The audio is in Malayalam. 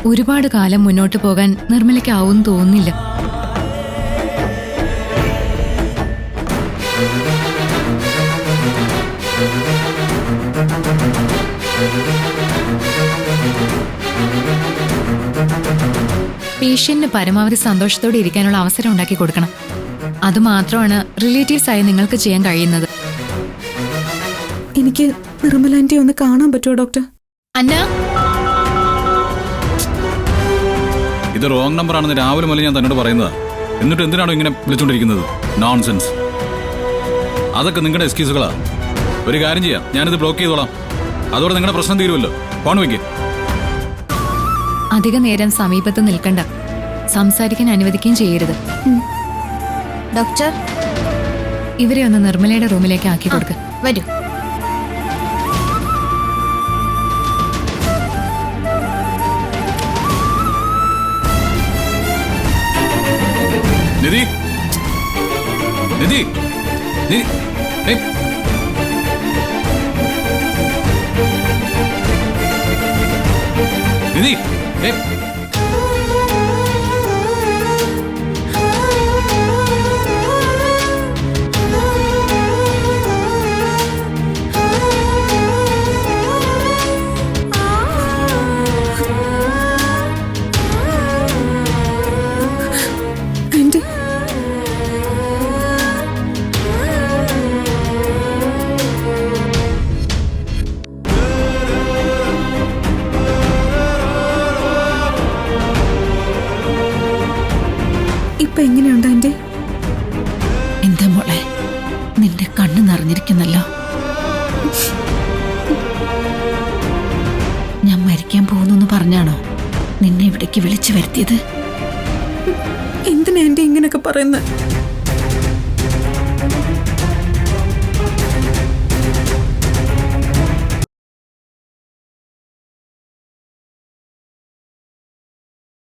ഒരുപാട് കാലം മുന്നോട്ട് പോകാൻ നിർമ്മലയ്ക്കാവും തോന്നുന്നില്ല. പേഷ്യന്റിന് പരമാവധി സന്തോഷത്തോടെ ഇരിക്കാനുള്ള അവസരം ഉണ്ടാക്കി കൊടുക്കണം. അതുമാത്രമാണ് റിലേറ്റീവ്സ് ആയി നിങ്ങൾക്ക് ചെയ്യാൻ കഴിയുന്നത്. എനിക്ക് നിർമ്മല ആന്റി ഒന്ന് കാണാൻ പറ്റുമോ ഡോക്ടർ? അന്ന, ഇത് റോങ് നമ്പർ ആണെന്ന് രാവിലെ മുതൽ ഞാൻ തന്നോട് പറയുന്നതാ. എന്നിട്ട് എന്തിനാണോ ഇങ്ങനെ വിളിച്ചോണ്ടിരിക്കുന്നത്? നോൺസെൻസ്. അതൊക്കെ നിങ്ങളുടെ എക്സ്ക്യൂസുകളാ. ഒരു കാര്യം ചെയ്യാം, ഞാനിത് ബ്ലോക്ക് ചെയ്തോളാം. അതോടെ നിങ്ങളുടെ പ്രശ്നം തീരുമല്ലോ. ഫോൺ വയ്ക്കേ. അധിക നേരം സമീപത്ത് നിൽക്കണ്ട, സംസാരിക്കാൻ അനുവദിക്കുകയും ചെയ്യരുത്. ഡോക്ടർ, ഇവരെ ഒന്ന് നിർമ്മലയുടെ റൂമിലേക്ക് ആക്കി കൊടുക്ക. വരൂ. നിധി, നിധി, നിധി, ഏയ്. നിധി, ഏയ്. ആന്റി, ഇപ്പൊ എങ്ങനെയുണ്ട് ആന്റി? എന്താ മോളെ, നിന്റെ കണ്ണ് നിറഞ്ഞിരിക്കുന്നല്ലോ. ഞാൻ മരിക്കാൻ പോകുന്നു പറഞ്ഞാണോ നിന്നെ ഇവിടേക്ക് വിളിച്ചു വരുത്തിയത്? എന്തിനാ ആന്റി ഇങ്ങനെയൊക്കെ പറയുന്നത്?